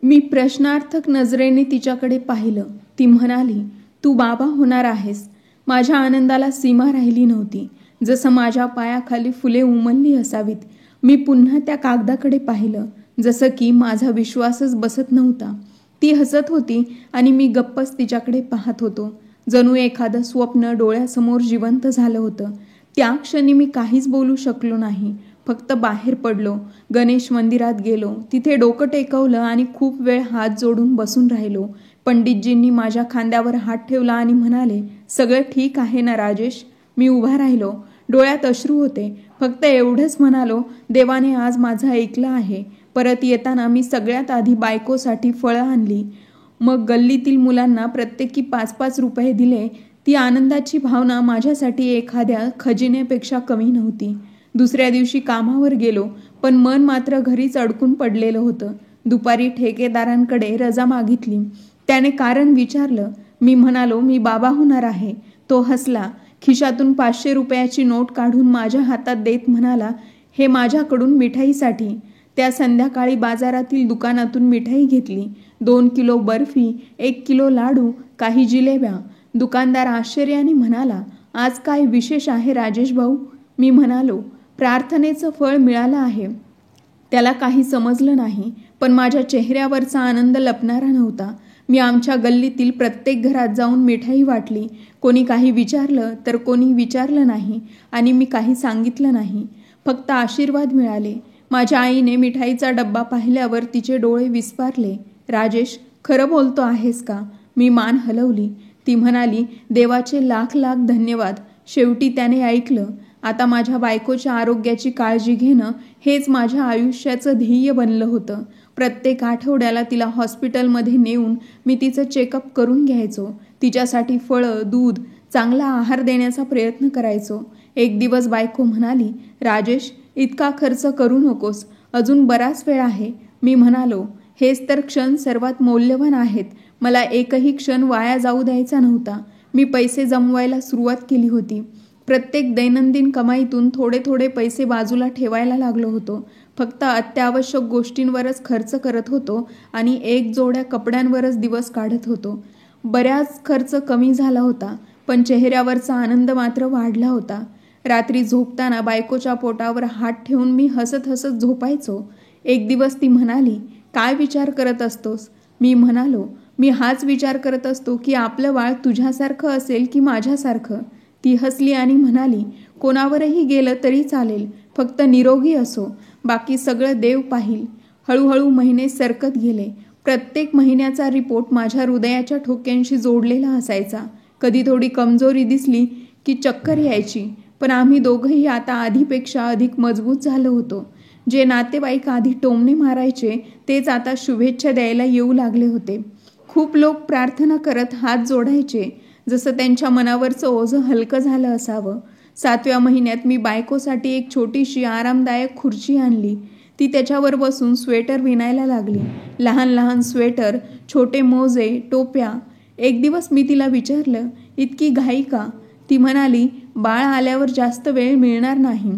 मी प्रश्नार्थक नजरेने तिच्याकडे पाहिलं. ती म्हणाली, तू बाबा होणार आहेस. माझ्या आनंदाला सीमा राहिली नव्हती. जसं माझ्या पायाखाली फुले उमलली असावीत. मी पुन्हा त्या कागदाकडे पाहिलं. जसं की माझा विश्वासच बसत नव्हता. ती हसत होती आणि मी गप्पच तिच्याकडे पाहत होतो. जणू एखादं स्वप्न डोळ्यासमोर जिवंत झालं होतं. त्या क्षणी मी काहीच बोलू शकलो नाही. फक्त बाहेर पडलो. गणेश मंदिरात गेलो. तिथे डोकं टेकवलं आणि खूप वेळ हात जोडून बसून राहिलो. पंडितजींनी माझ्या खांद्यावर हात ठेवला आणि म्हणाले, सगळं ठीक आहे ना राजेश? मी उभा राहिलो. डोळ्यात अश्रू होते. फक्त एवढंच म्हणालो, देवाने आज माझं ऐकलं आहे. परत येताना मी सगळ्यात आधी बायकोसाठी फळं आणली. मग गल्लीतील मुलांना प्रत्येकी 5-5 रुपये दिले. ती आनंदाची भावना माझ्यासाठी एखाद्या खजिन्यापेक्षा कमी नव्हती. दुसऱ्या दिवशी कामावर गेलो, पण मन मात्र घरीच अडकून पडलेलं होतं. दुपारी ठेकेदारांकडे रजा मागितली. त्याने कारण विचारलं. मी म्हणालो, मी बाबा होणार आहे. तो हसला. खिशातून 500 रुपयाची नोट काढून माझ्या हातात देत म्हणाला, हे माझ्याकडून मिठाईसाठी. त्या संध्याकाळी बाजारातील दुकानातून मिठाई घेतली. 2 किलो बर्फी, 1 किलो लाडू, काही जिलेब्या. दुकानदार आश्चर्याने म्हणाला, आज काय विशेष आहे राजेश भाऊ? मी म्हणालो, प्रार्थनेचं फळ मिळालं आहे. त्याला काही समजलं नाही, पण माझ्या चेहऱ्यावरचा आनंद लपणारा नव्हता. मी आमच्या गल्लीतील प्रत्येक घरात जाऊन मिठाई वाटली. कोणी काही विचारलं तर कोणी विचारलं नाही आणि मी काही सांगितलं नाही. फक्त आशीर्वाद मिळाले. माझ्या आईने मिठाईचा डब्बा पाहिल्यावर तिचे डोळे विस्फारले. राजेश, खरं बोलतो आहेस का? मी मान हलवली. ती म्हणाली, देवाचे लाख लाख धन्यवाद. शेवटी त्याने ऐकलं. आता माझ्या बायकोच्या आरोग्याची काळजी घेणं हेच माझ्या आयुष्याचं ध्येय बनलं होतं. प्रत्येक आठवड्याला तिला हॉस्पिटलमध्ये नेऊन मी तिचं चेकअप करून घ्यायचो. तिच्यासाठी फळं, दूध, चांगला आहार देण्याचा प्रयत्न करायचो. एक दिवस बायको म्हणाली, राजेश, इतका खर्च करू नकोस. अजून बराच वेळ आहे. मी म्हणालो, हेच तर क्षण सर्वात मौल्यवान आहेत. मला एकही क्षण वाया जाऊ द्यायचा नव्हता. मी पैसे जमवायला सुरुवात केली होती. प्रत्येक दैनंदिन कमाईतून थोडे थोडे पैसे बाजूला ठेवायला लागलो होतो. फक्त अत्यावश्यक गोष्टींवरच खर्च करत होतो आणि 1 जोड्या कपड्यांवरच दिवस काढत होतो. बऱ्याच खर्च कमी झाला होता, पण चेहऱ्यावरचा आनंद मात्र वाढला होता. रात्री झोपताना बायकोच्या पोटावर हात ठेवून मी हसत हसत झोपायचो. एक दिवस ती म्हणाली, काय विचार करत असतोस? मी म्हणालो, मी हाच विचार करत असतो की आपलं बाळ तुझ्यासारखं असेल की माझ्यासारखं. ती हसली आणि म्हणाली, कोणावरही गेलं तरी चालेल, फक्त निरोगी असो. बाकी सगळं देव पाहील. हळूहळू महिने सरकत गेले. प्रत्येक महिन्याचा रिपोर्ट माझ्या हृदयाच्या ठोक्यांशी जोडलेला असायचा. कधी थोडी कमजोरी दिसली की चक्कर यायची. पण आम्ही दोघंही आता आधीपेक्षा अधिक मजबूत झालो होतो. जे नातेवाईक आधी टोमणे मारायचे तेच आता शुभेच्छा द्यायला येऊ लागले होते. खूप लोक प्रार्थना करत हात जोडायचे, जसं त्यांच्या मनावरचं ओझं हलकं झालं असावं. 7व्या महिन्यात मी बायकोसाठी एक छोटीशी आरामदायक खुर्ची आणली. ती त्याच्यावर बसून स्वेटर विणायला लागली. लहान लहान स्वेटर, छोटे मोजे, टोप्या. एक दिवस मी तिला विचारलं, इतकी घाई का? ती म्हणाली, बाळ आल्यावर जास्त वेळ मिळणार नाही.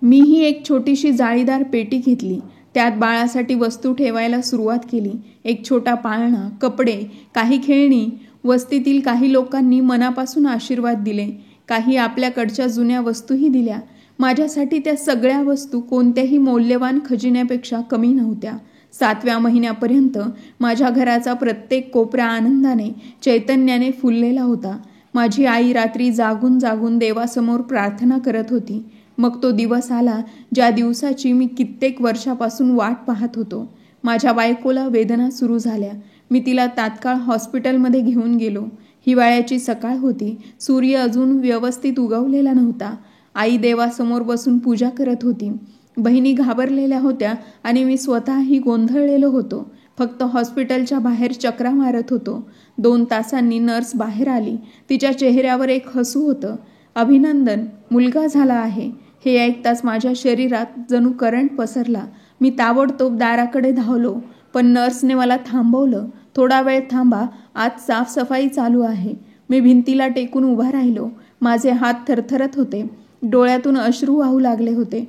मीही एक छोटीशी जाळीदार पेटी घेतली. त्यात बाळासाठी वस्तू ठेवायला सुरुवात केली. एक छोटा पाळणा, कपडे, काही खेळणी. वस्तीतील काही लोकांनी मनापासून आशीर्वाद दिले. काही आपल्याकडच्या जुन्या वस्तूही दिल्या. माझ्यासाठी त्या सगळ्या वस्तू कोणत्याही मौल्यवान खजिन्यापेक्षा कमी नव्हत्या. 7व्या महिन्यापर्यंत माझ्या घराचा प्रत्येक कोपरा आनंदाने, चैतन्याने फुललेला होता. माझी आई रात्री जागून जागून देवासमोर प्रार्थना करत होती. मग तो दिवस आला ज्या दिवसाची मी कित्येक वर्षापासून वाट पाहत होतो. माझ्या बायकोला वेदना सुरू झाल्या. मी तिला तात्काळ हॉस्पिटलमध्ये घेऊन गेलो. हिवाळ्याची सकाळ होती. सूर्य अजून व्यवस्थित उगवलेला नव्हता. आई देवासमोर बसून पूजा करत होती. बहिणी घाबरलेल्या होत्या आणि मी स्वतःही गोंधळलेलो होतो. फक्त हॉस्पिटलच्या बाहेर चक्रा मारत होतो. 2 तासांनी नर्स बाहेर आली. तिच्या चेहऱ्यावर एक हसू होतं. अभिनंदन, मुलगा झाला आहे. हे ऐकताच माझ्या शरीरात जणू करंट पसरला. मी ताबडतोब दाराकडे धावलो, पण नर्सने मला थांबवलं. थोडा वेळ थांबा, आज साफसफाई चालू आहे. मी भिंतीला टेकून उभा राहिलो. माझे हात थरथरत होते. डोळ्यातून अश्रू वाहू लागले होते.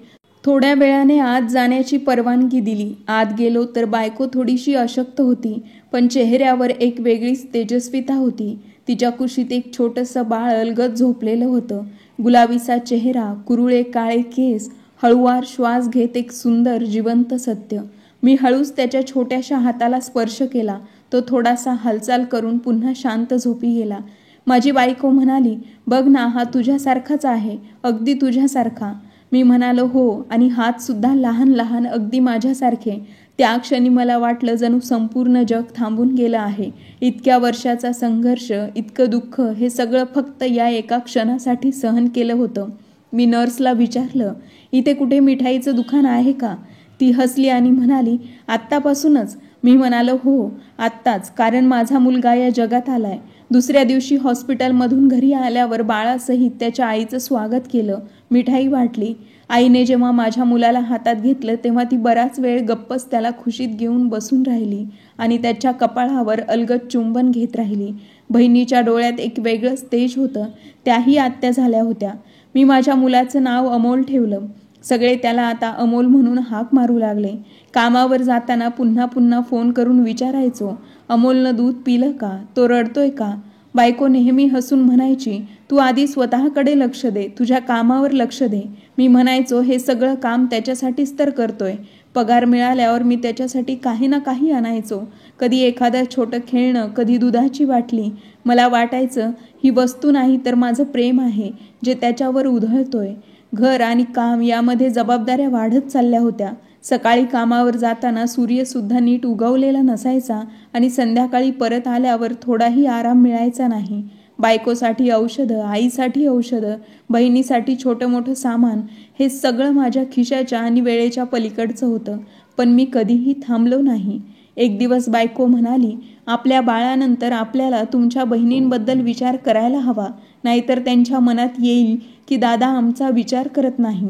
थोड्या वेळाने आत जाण्याची परवानगी दिली. आत गेलो तर बायको थोडीशी अशक्त होती, पण चेहऱ्यावर एक वेगळीच तेजस्विता होती. तिच्या कुशीत एक छोटंसं बाळ अलगद झोपलेलं होतं. गुलाबीचा चेहरा, कुरुळे काळे केस, हळुवार श्वास घेत एक सुंदर जिवंत सत्य. मी हळूच त्याच्या छोट्याशा हाताला स्पर्श केला. तो थोडासा हालचाल करून पुन्हा शांत झोपी गेला. माझी बायको म्हणाली, "बघ ना, हा तुझ्यासारखाच आहे, अगदी तुझ्यासारखा." मी म्हणालो, "हो." आणि हात सुद्धा लहान लहान, अगदी माझ्यासारखे. त्या क्षणी मला वाटलं जणू संपूर्ण जग थांबून गेलं आहे. इतक्या वर्षाचा संघर्ष, इतकं दुःख, हे सगळं फक्त या एका क्षणासाठी सहन केलं होतं. मी नर्सला विचारलं, "इथे कुठे मिठाईचं दुकान आहे का?" ती हसली आणि म्हणाली, "आत्तापासूनच?" मी म्हणालो, "हो, आत्ताच, कारण माझा मुलगा या जगात आलाय." दुसऱ्या दिवशी हॉस्पिटलमधून घरी आल्यावर बाळासहित त्याच्या आईचं स्वागत केलं. मिठाई वाटली. आईने जेव्हा माझ्या मुलाला हातात घेतलं तेव्हा ती बराच वेळ गप्पच त्याला खुशीत घेऊन बसून राहिली आणि त्याच्या कपाळावर अलगद चुंबन घेत राहिली. बहिणीच्या डोळ्यात एक वेगळंच तेज होतं. त्याही आत्या झाल्या होत्या. मी माझ्या मुलाचं नाव अमोल ठेवलं. सगळे त्याला आता अमोल म्हणून हाक मारू लागले. कामावर जाताना पुन्हा पुन्हा फोन करून विचारायचो, "अमोलनं दूध पिलं का? तो रडतोय का?" बायको नेहमी हसून म्हणायची, "तू आधी स्वतःकडे लक्ष दे, तुझ्या कामावर लक्ष दे." मी म्हणायचो, "हे सगळं काम त्याच्यासाठीच तर करतोय." पगार मिळाल्यावर मी त्याच्यासाठी काही ना काही आणायचो. कधी एखादं छोटं खेळणं, कधी दुधाची बाटली. मला वाटायचं, ही वस्तू नाही तर माझं प्रेम आहे, जे त्याच्यावर उधळतोय. घर आणि काम यामध्ये जबाबदाऱ्या वाढत चालल्या होत्या. सकाळी कामावर जाताना सूर्यसुद्धा नीट उगवलेला नसायचा आणि संध्याकाळी परत आल्यावर थोडाही आराम मिळायचा नाही. बायकोसाठी औषधं, आईसाठी औषधं, बहिणीसाठी छोटं मोठं सामान, हे सगळं माझ्या खिशाच्या आणि वेळेच्या पलीकडचं होतं. पण मी कधीही थांबलो नाही. एक दिवस बायको म्हणाली, "आपल्या बाळानंतर आपल्याला तुमच्या बहिणींबद्दल विचार करायला हवा, नाहीतर त्यांच्या मनात येईल की दादा आमचा विचार करत नाही."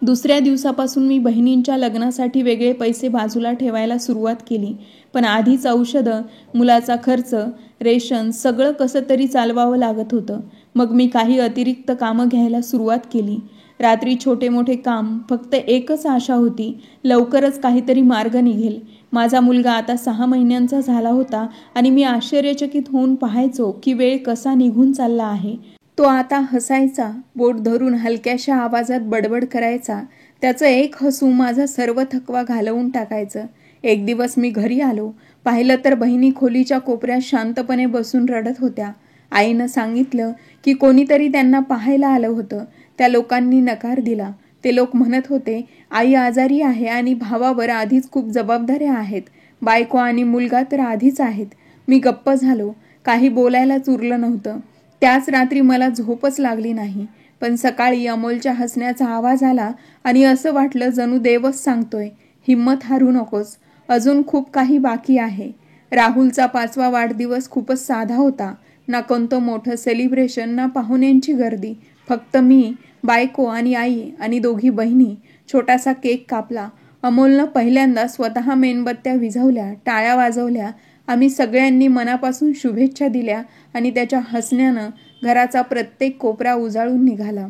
दुसऱ्या दिवसापासून मी बहिणींच्या लग्नासाठी वेगळे पैसे बाजूला ठेवायला सुरुवात केली. पण आधीच औषधं, मुलाचा खर्च, रेशन सगळं कसं तरी चालवावं लागत होतं. मग मी काही अतिरिक्त कामं घ्यायला सुरुवात केली. रात्री छोटे मोठे काम. फक्त एकच आशा होती, लवकरच काहीतरी मार्ग निघेल. माझा मुलगा आता 6 महिन्यांचा झाला होता आणि मी आश्चर्यचकित होऊन पाहायचो की वेळ कसा निघून चालला आहे. तो आता हसायचा, बोट धरून हलक्याशा आवाजात बडबड करायचा. त्याचं एक हसू माझा सर्व थकवा घालवून टाकायचं. एक दिवस मी घरी आलो. पाहिलं तर बहिणी खोलीच्या कोपऱ्यात शांतपणे बसून रडत होत्या. आईनं सांगितलं की कोणीतरी त्यांना पाहायला आलं होतं. त्या लोकांनी नकार दिला. ते लोक म्हणत होते, "आई आजारी आहे आणि भावावर आधीच खूप जबाबदाऱ्या आहेत. बायको आणि मुलगा तर आधीच आहेत." मी गप्प झालो. काही बोलायलाच उरलं नव्हतं. त्याच रात्री मला झोपच लागली नाही. पण सकाळी अमोलच्या हसण्याचा आवाज आला आणि असं वाटलं जणू देवच सांगतोय, "हिम्मत हारू नकोस, अजून खूप काही बाकी आहे." राहुलचा 5वा वाढदिवस खूपच साधा होता. ना कोणतं मोठं सेलिब्रेशन, ना पाहुण्यांची गर्दी. फक्त मी, बायको आणि आई आणि दोघी बहिणी. छोटासा केक कापला. अमोलनं पहिल्यांदा स्वतः मेणबत्त्या विझवल्या, टाळ्या वाजवल्या. आम्ही सगळ्यांनी मनापासून शुभेच्छा दिल्या आणि त्याच्या हसण्यानं घराचा प्रत्येक कोपरा उजाळून निघाला.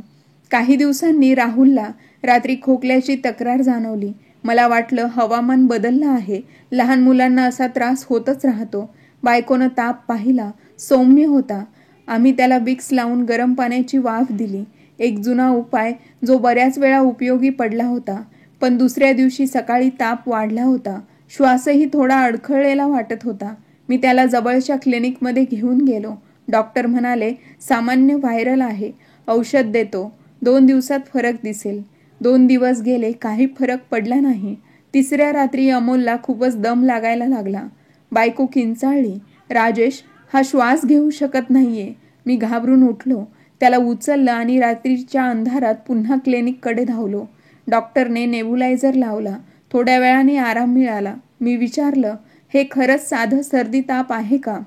काही दिवसांनी राहुलला रात्री खोकल्याची तक्रार जाणवली. मला वाटलं हवामान बदललं आहे. लहान मुलांना असा त्रास होतच राहतो. बायकोनं ताप पाहिला, सौम्य होता. आम्ही त्याला विक्स लावून गरम पाण्याची वाफ दिली. एक जुना उपाय जो बऱ्याच वेळा उपयोगी पडला होता. पण दुसऱ्या दिवशी सकाळी ताप वाढला होता. श्वासही थोडा अडखळलेला वाटत होता. मी त्याला जवळच्या क्लिनिकमध्ये घेऊन गेलो. डॉक्टर म्हणाले, "सामान्य व्हायरल आहे. औषध देतो. 2 दिवसात फरक दिसेल." 2 दिवस गेले, काही फरक पडला नाही. तिसऱ्या रात्री अमोलला खूपच दम लागायला लागला. बायको किंचाळली, "राजेश, हा श्वास घेऊ शकत नाहीये." मी घाबरून उठलो. त्याला उचललं आणि रात्रीच्या अंधारात पुन्हा क्लिनिककडे धावलो. डॉक्टरने नेब्युलायझर लावला. थोड्या वेळाने आराम मिळाला. मी विचारलं, "हे खरंच साधं सर्दी ताप आहे का?"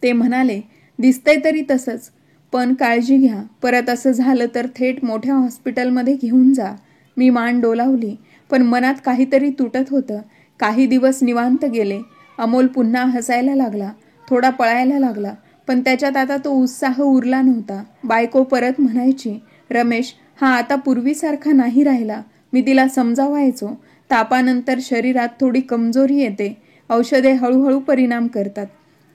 ते म्हणाले, "दिसतंय तरी तसंच. पण काळजी घ्या. परत असं झालं तर थेट मोठ्या हॉस्पिटलमध्ये घेऊन जा." मी मान डोलावली. पण मनात काहीतरी तुटत होतं. काही दिवस निवांत गेले. अमोल पुन्हा हसायला लागला. थोडा पळायला लागला. पण त्याच्यात आता तो उत्साह उरला नव्हता. बायको परत म्हणायची, "रमेश, हा आता पूर्वीसारखा नाही राहिला. मी तिला समजावायचो. तापानंतर शरीरात थोडी कमजोरी येते. औषधे हळूहळू परिणाम करतात.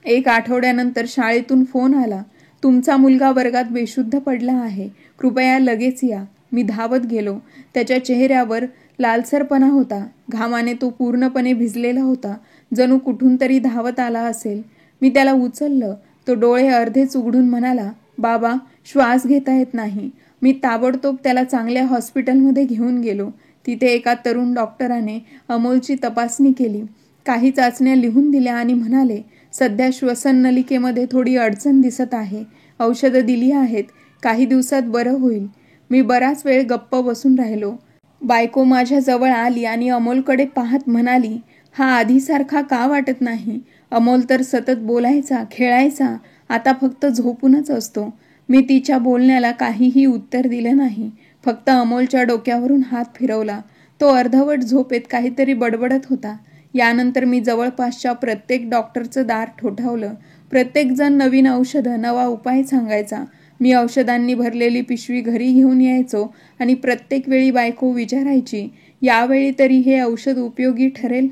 1 आठवड्यानंतर शाळेतून फोन आला. तुमचा मुलगा वर्गात बेशुद्ध पडला आहे. कृपया लगेच या. मी धावत गेलो. त्याच्या चेहऱ्यावर लालसरपणा होता. घामाने तो पूर्णपणे भिजलेला होता. जणू कुठून तरी धावत आला असेल. मी त्याला उचललं. तो डोळे अर्धेच उघडून म्हणाला, बाबा, श्वास घेता येत नाही. मी ताबडतोब त्याला चांगल्या हॉस्पिटलमध्ये घेऊन गेलो. तिथे एका तरुण डॉक्टराने अमोलची तपासणी केली. काही चाचण्या लिहून दिल्या आणि म्हणाले, सध्या श्वसन नलिकेमध्ये थोडी अडचण दिसत आहे. औषधं दिली आहेत. काही दिवसात बरं होईल. मी बराच वेळ गप्प बसून राहिलो. बायको माझ्या जवळ आली आणि अमोलकडे पाहत म्हणाली, हा आधीसारखा का वाटत नाही? अमोल तर सतत बोलायचा, खेळायचा. आता फक्त झोपूनच असतो. मी तिच्या बोलण्याला काहीही उत्तर दिलं नाही. फक्त अमोलच्या डोक्यावरून हात फिरवला. तो अर्धवट झोपेत काहीतरी बडबडत होता. यानंतर मी जवळपासच्या प्रत्येक डॉक्टरचं दार ठोठावलं. प्रत्येकजण नवीन औषधं, नवा उपाय सांगायचा. मी औषधांनी भरलेली पिशवी घरी घेऊन यायचो आणि प्रत्येक वेळी बायको विचारायची, यावेळी तरी हे औषध उपयोगी ठरेल?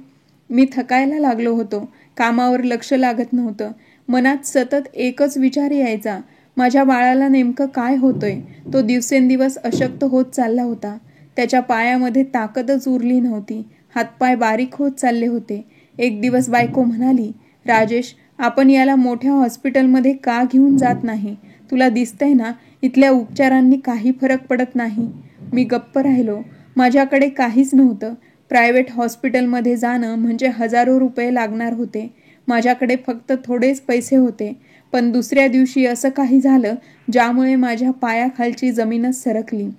मी थकायला लागलो होतो. कामावर लक्ष लागत नव्हतं. मनात सतत एकच विचार यायचा, माझ्या बाळाला नेमकं काय होतंय? तो दिवसेंदिवस अशक्त होत चालला होता. त्याच्या पायामध्ये ताकदच उरली नव्हती. हातपाय बारीक होत चालले होते. एक दिवस बायको म्हणाली, राजेश, आपण याला मोठ्या हॉस्पिटलमध्ये का घेऊन जात नाही? तुला दिसतंय ना, इथल्या उपचारांनी काही फरक पडत नाही. मी गप्प राहिलो. माझ्याकडे काहीच नव्हतं. प्रायव्हेट हॉस्पिटलमध्ये जाणं म्हणजे हजारो रुपये लागणार होते. माझ्याकडे फक्त थोडेच पैसे होते. पण दुसऱ्या दिवशी असं काही झालं ज्यामुळे माझ्या पायाखालची जमीनच सरकली.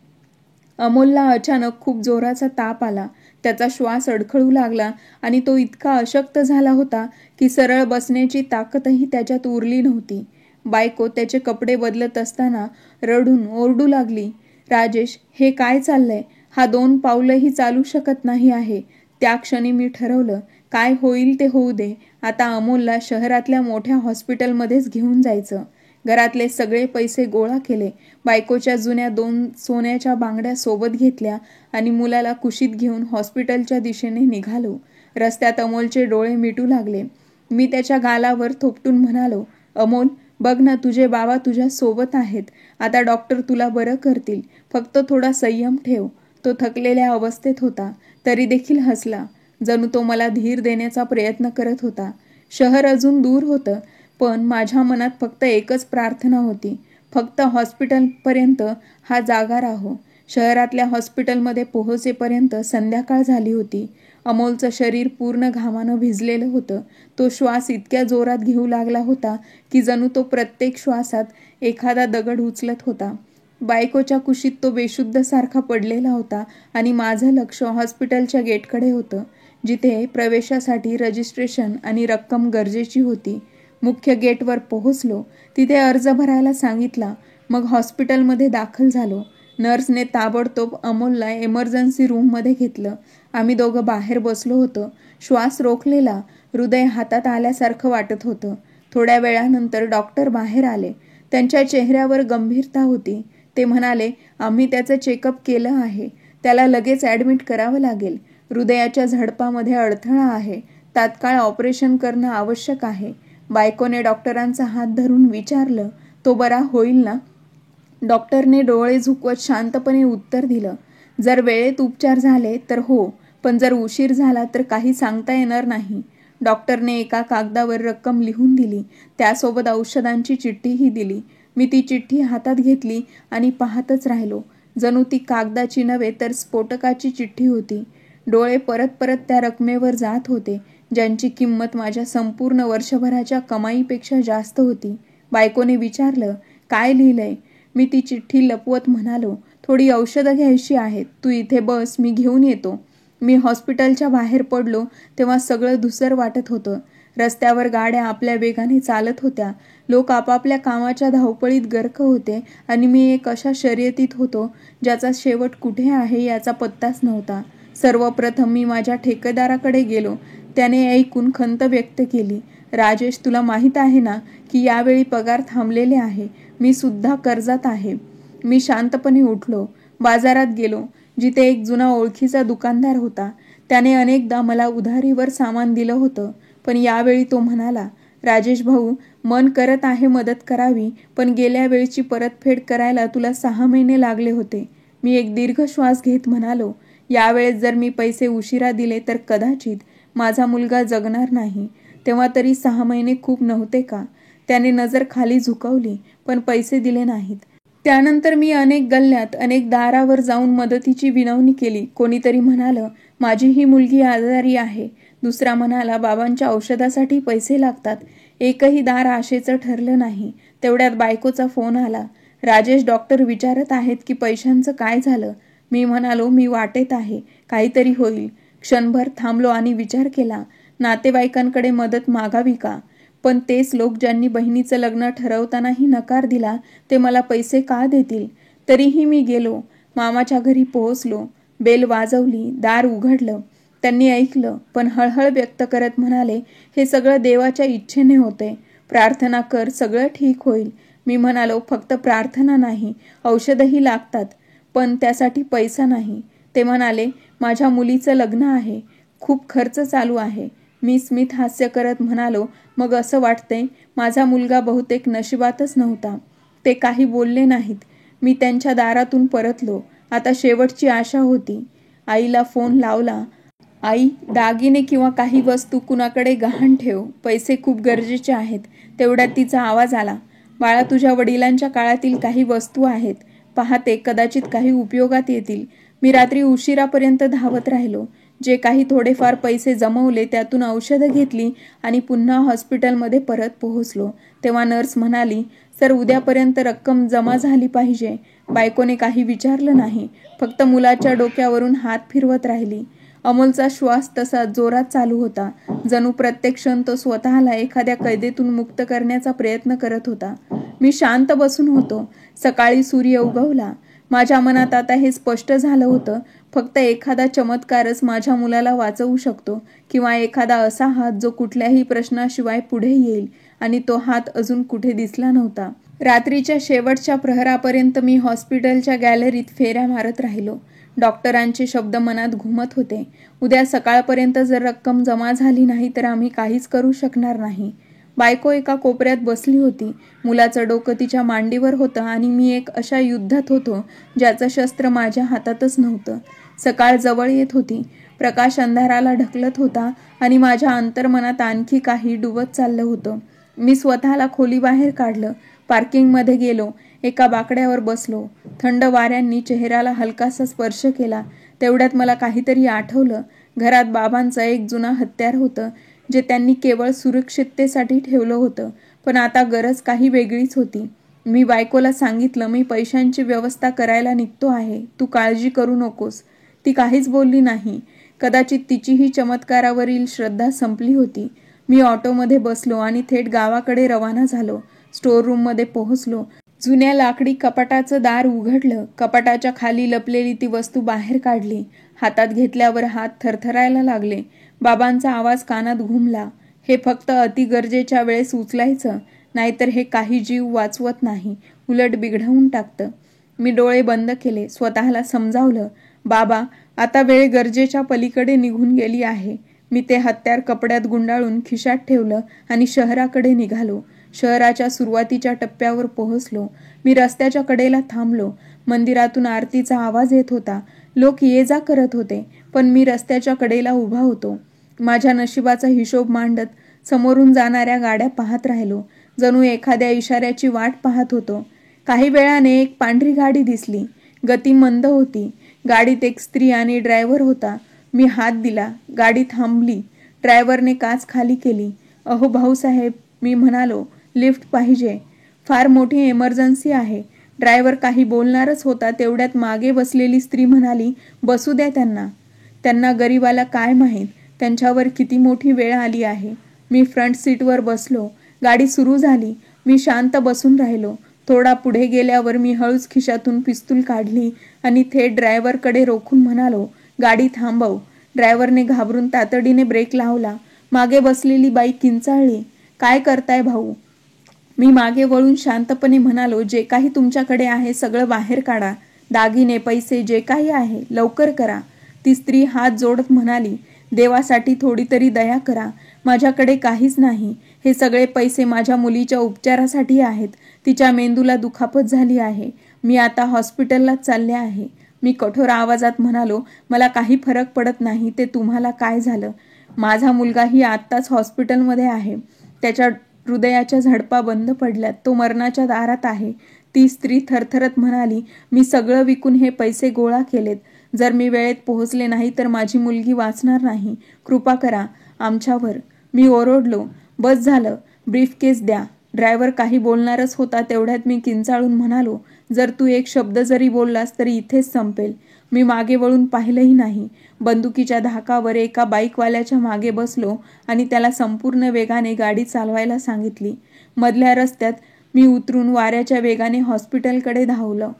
अमोलला अचानक खूप जोराचा ताप आला. त्याचा श्वास अडखळू लागला आणि तो इतका अशक्त झाला होता की सरळ बसण्याची ताकदही त्याच्यात उरली नव्हती. बायको त्याचे कपडे बदलत असताना रडून ओरडू लागली, राजेश, हे काय चाललंय? हा 2 पावलंही चालू शकत नाही आहे. त्या क्षणी मी ठरवलं, काय होईल ते होऊ दे. आता अमोलला शहरातल्या मोठ्या हॉस्पिटलमध्येच घेऊन जायचं. घरातले सगळे पैसे गोळा केले. बायकोच्या जुन्या 2 सोन्याच्या बांगड्या सोबत घेतल्या आणि मुलाला कुशीत घेऊन हॉस्पिटलच्या दिशेने निघालो. रस्त्यात अमोलचे डोळे मिटू लागले. मी त्याच्या गालावर थोपटून म्हणालो, अमोल, बघ ना, तुझे बाबा तुझ्या सोबत आहेत. आता डॉक्टर तुला बरं करतील. फक्त थोडा संयम ठेव. तो थकलेल्या अवस्थेत होता. तरी देखील हसला. जणू तो मला धीर देण्याचा प्रयत्न करत होता. शहर अजून दूर होतं, पण माझ्या मनात फक्त एकच प्रार्थना होती, फक्त हॉस्पिटलपर्यंत हा जागा राहो. शहरातल्या हॉस्पिटलमध्ये पोहोचेपर्यंत संध्याकाळ झाली होती. अमोलचं शरीर पूर्ण घामानं भिजलेलं होतं. तो श्वास इतक्या जोरात घेऊ लागला होता की जणू तो प्रत्येक श्वासात एखादा दगड उचलत होता. बायकोच्या कुशीत तो बेशुद्ध सारखा पडलेला होता आणि माझं लक्ष हॉस्पिटलच्या गेटकडे होतं, जिथे प्रवेशासाठी रजिस्ट्रेशन आणि रक्कम गरजेची होती. मुख्य गेटवर पोहोचलो. तिथे अर्ज भरायला सांगितला. मग हॉस्पिटलमध्ये दाखल झालो. नर्सने ताबडतोब अमोलला इमर्जन्सी रूममध्ये घेतलं. आम्ही दोघं बाहेर बसलो होतो. श्वास रोखलेला, हृदय हातात आल्यासारखं वाटत होतं. थोड्या वेळानंतर डॉक्टर बाहेर आले. त्यांच्या चेहऱ्यावर गंभीरता होती. ते म्हणाले, आम्ही त्याचं चेकअप केलं आहे. त्याला लगेच ॲडमिट करावं लागेल. हृदयाच्या झडपामध्ये अडथळा आहे. तात्काळ ऑपरेशन करणं आवश्यक आहे. बायकोने डॉक्टरांचा हात धरून विचारलं, तो बरा होईल ना? डॉक्टरने डोळे झुकवत शांतपणे उत्तर दिलं, जर वेळेत उपचार झाले तर हो, पण जर उशीर झाला तर काही सांगता येणार नाही. डॉक्टरने एका कागदावर रक्कम लिहून दिली. त्यासोबत औषधांची चिठ्ठीही दिली. मी ती चिठ्ठी हातात घेतली आणि पाहतच राहिलो. जणू ती कागदाची नव्हे तर स्फोटकाची चिठ्ठी होती. डोळे परत परत त्या रकमेवर जात होते, ज्यांची किंमत माझ्या संपूर्ण वर्षभराच्या कमाईपेक्षा जास्त होती. बायकोने विचारलं, काय लिहिलंय? मी ती चिठ्ठी लपवत म्हणालो, थोडी औषधं घ्यायची आहेत. तू इथे बस, मी घेऊन येतो. मी हॉस्पिटलच्या बाहेर पडलो तेव्हा सगळं धुसर वाटत होतं. रस्त्यावर गाड्या आपल्या वेगाने चालत होत्या. लोक आपापल्या कामाच्या धावपळीत गर्क होते आणि मी एक अशा शर्यतीत होतो ज्याचा शेवट कुठे आहे याचा पत्ताच नव्हता. सर्वप्रथम मी माझ्या ठेकेदाराकडे गेलो. त्याने ऐकून खंत व्यक्त केली. राजेश, तुला माहीत आहे ना की यावेळी पगार थांबलेले आहे. मी सुद्धा कर्जात आहे. मी शांतपणे उठलो. बाजारात गेलो. जिथे एक जुना ओळखीचा दुकानदार होता. त्याने अनेकदा मला उधारीवर सामान दिलं होतं, पण यावेळी तो म्हणाला, राजेश भाऊ, मन करत आहे मदत करावी, पण गेल्या वेळची परतफेड करायला तुला 6 महिने लागले होते. मी एक दीर्घ श्वास घेत म्हणालो, यावेळेस जर मी पैसे उशिरा दिले तर कदाचित माझा मुलगा जगणार नाही. तेव्हा तरी 6 महिने खूप नव्हते का? त्याने नजर खाली झुकवली, पण पैसे दिले नाहीत. त्यानंतर मी अनेक गल्ल्यात, अनेक दारावर जाऊन मदतीची विनवणी केली. कोणीतरी म्हणालं, माझी ही मुलगी आजारी आहे. दुसरा म्हणाला, बाबांच्या औषधासाठी पैसे लागतात. एकही दार आशेचं ठरलं नाही. तेवढ्यात बायकोचा फोन आला. राजेश, डॉक्टर विचारत आहेत की पैशांचं काय झालं. मी म्हणालो, मी वाटेत आहे, काहीतरी होईल. क्षणभर थांबलो आणि विचार केला, नातेवाईकांकडे मदत मागावी का? पण तेच लोक ज्यांनी बहिणीचं लग्न ठरवतानाही नकार दिला, ते मला पैसे का देतील? तरीही मी गेलो. मामाच्या घरी पोहोचलो. बेल वाजवली. दार उघडलं. त्यांनी ऐकलं, पण हळहळ व्यक्त करत म्हणाले, हे सगळं देवाच्या इच्छेने होते. प्रार्थना कर, सगळं ठीक होईल. मी म्हणालो, फक्त प्रार्थना नाही, औषधही लागतात, पण त्यासाठी पैसा नाही. ते म्हणाले, माझ्या मुलीचं लग्न आहे, खूप खर्च चालू आहे. मी स्मित हास्य करत म्हणालो, मग असं वाटतंय माझा मुलगा बहुतेक नशिबातच नव्हता. ते काही बोलले नाहीत. मी त्यांच्या दारातून परतलो. आता शेवटची आशा होती. आईला फोन लावला. आई, दागिने किंवा काही वस्तू कुणाकडे गहाण ठेव, पैसे खूप गरजेचे आहेत. तेवढ्यात तिचा आवाज आला, बाळा, तुझ्या वडिलांच्या काळातील काही वस्तू आहेत, पाहते, कदाचित काही उपयोगात येतील. मी रात्री उशिरापर्यंत धावत राहिलो. जे काही थोडेफार पैसे जमवले त्यातून औषधं घेतली आणि पुन्हा हॉस्पिटलमध्ये परत पोहोचलो. तेव्हा नर्स म्हणाली, सर, उद्यापर्यंत रक्कम जमा झाली पाहिजे. बायकोने काही विचारलं नाही, फक्त मुलाच्या डोक्यावरून हात फिरवत राहिली. अमोलचा श्वास तसा जोरात चालू होता. जणू प्रत्येक क्षण तो स्वतःला एखाद्या कैदेतून मुक्त करण्याचा प्रयत्न करत होता. मी शांत बसून होतो. सकाळी सूर्य उगवला. माझ्या मनात आता हे स्पष्ट झालं होतं, फक्त एखादा चमत्कारच माझ्या मुलाला वाचवू शकतो, किंवा एखादा असा हात जो कुठल्याही प्रश्नाशिवाय पुढे येईल, आणि तो हात अजून कुठे दिसला नव्हता. रात्रीच्या शेवटच्या प्रहरापर्यंत मी हॉस्पिटलच्या गॅलरीत फेऱ्या मारत राहिलो. डॉक्टरांचे शब्द मनात घुमत होते. उद्या सकाळपर्यंत जर रक्कम जमा झाली नाही तर आम्ही काहीच करू शकणार नाही. बायको एका कोपऱ्यात बसली होती. मुलाचं डोकं तिच्या मांडीवर होतं आणि मी एक अशा युद्धात होतो ज्याचं शस्त्र माझ्या हातातच नव्हतं. सकाळ जवळ येत होती. प्रकाश अंधाराला ढकलत होता आणि माझ्या अंतर्मनात आणखी काही डुबत चाललं होतं. मी स्वतःला खोलीबाहेर काढलं. पार्किंगमध्ये गेलो. एका बाकड्यावर बसलो. थंड वाऱ्यांनी चेहऱ्याला हलकासा स्पर्श केला. तेवढ्यात मला काहीतरी आठवलं. घरात बाबांचं एक जुनं हत्यार होतं, जे त्यांनी केवळ सुरक्षिततेसाठी ठेवलं होतं, पण आता गरज काही वेगळीच होती. मी बायकोला सांगितलं, मी पैशांची व्यवस्था करायला निघतो आहे, तू काळजी करू नकोस. ती काहीच बोलली नाही. कदाचित तिचीही चमत्कारावरील श्रद्धा संपली होती. मी ऑटोमध्ये बसलो आणि थेट गावाकडे रवाना झालो. स्टोर रूममध्ये पोहोचलो. जुन्या लाकडी कपाटाचं दार उघडलं. कपाटाच्या खाली लपलेली ती वस्तू बाहेर काढली. हातात घेतल्यावर हात थरथरायला लागले. बाबांचा आवाज कानात घुमला, हे फक्त अतिगरजेच्या वेळेस उचलायचं, नाहीतर हे काही जीव वाचवत नाही, उलट बिघडवून टाकतं. मी डोळे बंद केले. स्वतःला समजावलं, बाबा, आता वेळ गरजेच्या पलीकडे निघून गेली आहे. मी ते हत्यार कपड्यात गुंडाळून खिशात ठेवलं आणि शहराकडे निघालो. शहराच्या सुरुवातीच्या टप्प्यावर पोहोचलो. मी रस्त्याच्या कडेला थांबलो. मंदिरातून आरतीचा आवाज येत होता. लोक ये जा करत होते, पण मी रस्त्याच्या कडेला उभा होतो. माझ्या नशिबाचा हिशोब मांडत समोरून जाणाऱ्या गाड्या पाहत राहिलो. जणू एखाद्या इशाऱ्याची वाट पाहत होतो. काही वेळाने एक पांढरी गाडी दिसली. गती मंद होती. गाडीत एक स्त्री आणि ड्रायव्हर होता. मी हात दिला. गाडी थांबली. ड्रायव्हरने काच खाली केली. अहो भाऊसाहेब, मी म्हणालो, लिफ्ट पाहिजे, फार मोठी इमर्जन्सी आहे. ड्रायव्हर काही बोलणारच होता. तेवढ्यात मागे बसलेली स्त्री म्हणाली, बसू द्या त्यांना. त्यांना गरीबाला काय माहीत, त्यांच्यावर किती मोठी वेळ आली आहे. मी फ्रंट सीटवर बसलो. गाडी सुरू झाली. मी शांत बसून राहिलो. थोडा पुढे गेल्यावर मी हळूच खिशातून पिस्तूल काढली आणि थेट ड्रायव्हरकडे रोखून म्हणालो, गाडी थांबव. ड्रायव्हरने घाबरून तातडीने ब्रेक लावला. मागे बसलेली बाई किंचाळली, काय करताय भाऊ? मी मागे वळून शांतपणे म्हणालो, जे काही तुमच्याकडे आहे सगळं बाहेर काढा. दागिने, पैसे जे काही आहे लवकर करा. ती स्त्री हात जोडत म्हणाली, देवासाठी थोडी तरी दया करा. माझ्याकडे काहीच नाही. हे सगळे पैसे माझ्या मुलीच्या उपचारासाठी आहेत. तिच्या मेंदूला दुखापत झाली आहे. मी आता हॉस्पिटललाच चालले आहे. मी कठोर आवाजात म्हणालो, मला काही फरक पडत नाही ते तुम्हाला काय झालं. माझा मुलगाही आत्ताच हॉस्पिटलमध्ये आहे. त्याच्या हृदयाच्या झडपा बंद पडल्यात. तो मरणाच्या दारात आहे. ती स्त्री थरथरत म्हणाली, मी सगळं विकून हे पैसे गोळा केलेत. जर मी वेळेत पोहोचले नाही तर माझी मुलगी वाचणार नाही. कृपा करा आमच्यावर. मी ओरडलो, बस झालं, ब्रीफकेस द्या. ड्रायव्हर काही बोलणारच होता तेवढ्यात मी किंचाळून म्हणालो, जर तू एक शब्द जरी बोललास तरी इथेच संपेल. मी मागे वळून पाहिलंही नाही. बंदुकीच्या धाकावर एका बाईकवाल्याच्या मागे बसलो आणि त्याला संपूर्ण वेगाने गाडी चालवायला सांगितली. मधल्या रस्त्यात मी उतरून वाऱ्याच्या वेगाने हॉस्पिटलकडे धावलो.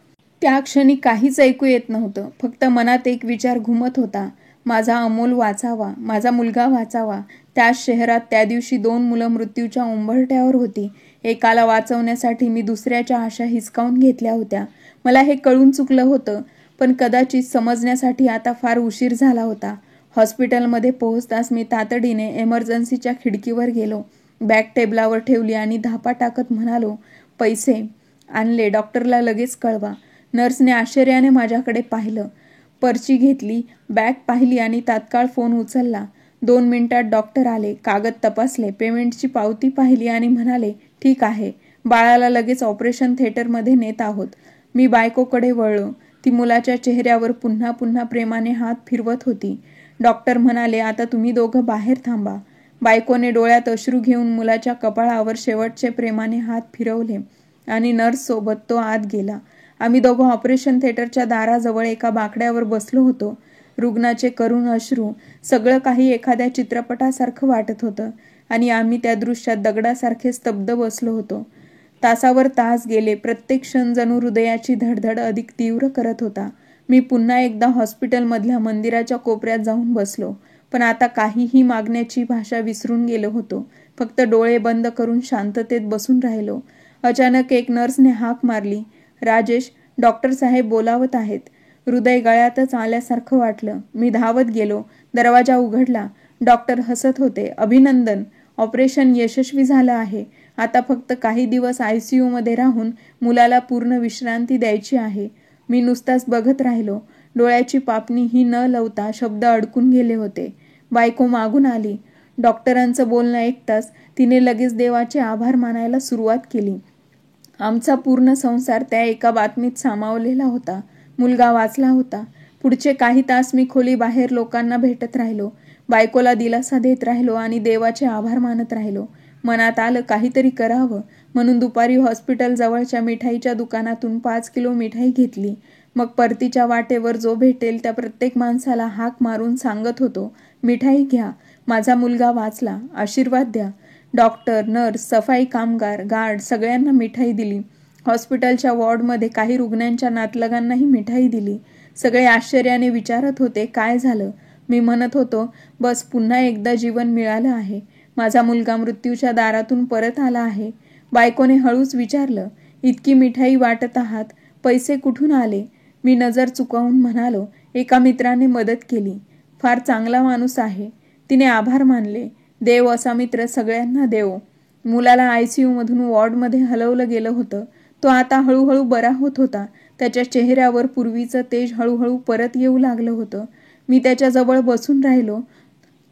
त्या क्षणी काहीच ऐकू येत नव्हतं. फक्त मनात एक विचार घुमत होता, माझा अमोल वाचावा, माझा मुलगा वाचावा. त्याच शहरात त्या दिवशी 2 मुलं मृत्यूच्या उंबरठ्यावर होती. एकाला वाचवण्यासाठी मी दुसऱ्याच्या आशा हिसकावून घेतल्या होत्या. मला हे कळून चुकलं होतं, पण कदाचित समजण्यासाठी आता फार उशीर झाला होता. हॉस्पिटलमध्ये पोहोचताच मी तातडीने एमर्जन्सीच्या खिडकीवर गेलो. बॅग टेबलावर ठेवली आणि धापा टाकत म्हणालो, पैसे आणले, डॉक्टरला लगेच कळवा. नर्सने आश्चर्याने माझ्याकडे पाहिलं. पर्ची घेतली, बॅग पाहिली आणि तात्काळ फोन उचलला. 2 मिनिटात डॉक्टर आले. कागद तपासले, पेमेंटची पावती पाहिली आणि म्हणाले, ठीक आहे, बाळाला लगेच ऑपरेशन थिएटरमध्ये नेत आहोत. मी बायकोकडे वळलो. ती मुलाच्या चेहऱ्यावर पुन्हा पुन्हा प्रेमाने हात फिरवत होती. डॉक्टर म्हणाले, आता तुम्ही दोघं बाहेर थांबा. बायकोने डोळ्यात अश्रू घेऊन मुलाच्या कपाळावर शेवटचे प्रेमाने हात फिरवले आणि नर्ससोबत तो आत गेला. आम्ही दोघं ऑपरेशन थिएटरच्या दाराजवळ एका बाकड्यावर बसलो होतो. रुग्णाचे करुण अश्रू, सगळं काही एखाद्या चित्रपटासारखं वाटत होतं आणि आम्ही त्या दृश्यात दगडासारखे स्तब्ध बसलो होतो. तासावर तास गेले. प्रत्येक क्षण जणू हृदयाची धडधड अधिक तीव्र करत होता. मी पुन्हा एकदा हॉस्पिटलमधल्या मंदिराच्या कोपऱ्यात जाऊन बसलो. पण आता काहीही मागण्याची भाषा विसरून गेलो होतो. फक्त डोळे बंद करून शांततेत बसून राहिलो. अचानक एक नर्सने हाक मारली, राजेश, डॉक्टर साहेब बोलावत आहेत. हृदय गळ्यातच आल्यासारखं वाटलं. मी धावत गेलो. दरवाजा उघडला. डॉक्टर हसत होते. अभिनंदन, ऑपरेशन यशस्वी झालं आहे. आता फक्त काही दिवस ICU मध्ये राहून मुलाला पूर्ण विश्रांती द्यायची आहे. मी नुसताच बघत राहिलो. डोळ्याची पापणी ही न लवता शब्द अडकून गेले होते. बायको मागून आली. डॉक्टरांचं बोलणं ऐकताच तिने लगेच देवाचे आभार मानायला सुरुवात केली. आमचा पूर्ण संसार त्या एका बातमीत सामावलेला होता. मुलगा वाचला होता. पुढचे काही तास मी खोली बाहेर लोकांना भेटत राहिलो. बायकोला दिलासा देत राहिलो आणि देवाचे आभार मानत राहिलो. मनात आलं काहीतरी करावं म्हणून दुपारी हॉस्पिटल जवळच्या मिठाईच्या दुकानातून 5 किलो मिठाई घेतली. मग परतीच्या वाटेवर जो भेटेल त्या प्रत्येक माणसाला हाक मारून सांगत होतो, मिठाई घ्या, माझा मुलगा वाचला, आशीर्वाद द्या. डॉक्टर, नर्स, सफाई कामगार, गार्ड सगळ्यांना मिठाई दिली. हॉस्पिटलच्या वॉर्डमध्ये काही रुग्णांच्या नातलगांनाही मिठाई दिली. सगळे आश्चर्याने विचारत होते, काय झालं? मी म्हणत होतो, बस पुन्हा एकदा जीवन मिळालं आहे. माझा मुलगा मृत्यूच्या दारातून परत आला आहे. बायकोने हळूच विचारलं, इतकी मिठाई वाटत आहात, पैसे कुठून आले? मी नजर चुकवून म्हणालो, एका मित्राने मदत केली. फार चांगला माणूस आहे. तिने आभार मानले. देव असा मित्र सगळ्यांना देवो. मुलाला ICU मधून वॉर्डमध्ये हलवलं गेलं होतं. तो आता हळूहळू बरा होत होता. त्याच्या चेहऱ्यावर पूर्वीचं तेज हळूहळू परत येऊ लागलं होतं. मी त्याच्याजवळ बसून राहिलो.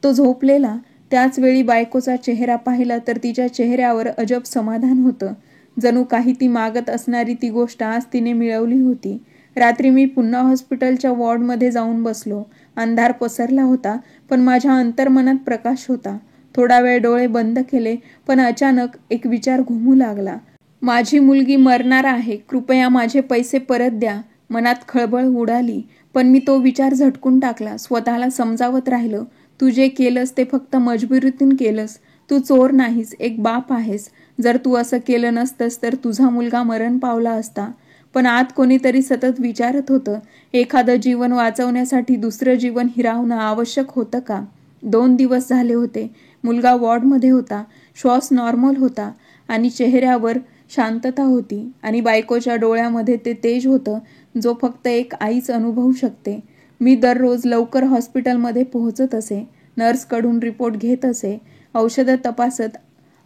तो झोपलेला. त्याच वेळी बायकोचा चेहरा पाहिला तर तिच्या चेहऱ्यावर अजब समाधान होतं. जणू काही ती मागत असणारी ती गोष्ट आज तिने मिळवली होती. रात्री मी पुन्हा हॉस्पिटलच्या वॉर्डमध्ये जाऊन बसलो. अंधार पसरला होता, पण माझ्या अंतर्मनात प्रकाश होता. थोडा वेळ डोळे बंद केले, पण अचानक एक विचार घुमू लागला. माझी मुलगी मरणार आहे, कृपया माझे पैसे परत द्या. मनात खळबळ उडाली, पण मी तो विचार झटकून टाकला. स्वतःला समजावत राहिलो, तू जे केलंस ते फक्त मजबुरीतून केलंस. तू चोर नाहीस, एक बाप आहेस. जर तू असं केलं नसतंस तर तुझा मुलगा मरण पावला असता. पण आत कोणीतरी सतत विचारत होतं, एखादं जीवन वाचवण्यासाठी दुसरं जीवन हिरावणं आवश्यक होतं का? 2 दिवस झाले होते. मुलगा वॉर्डमध्ये होता. श्वास नॉर्मल होता आणि चेहऱ्यावर शांतता होती आणि बायकोच्या डोळ्यामध्ये ते तेज होतं जो फक्त एक आईच अनुभवू शकते. मी दररोज लवकर हॉस्पिटलमध्ये पोहोचत असे, नर्सकडून रिपोर्ट घेत असे, औषधं तपासत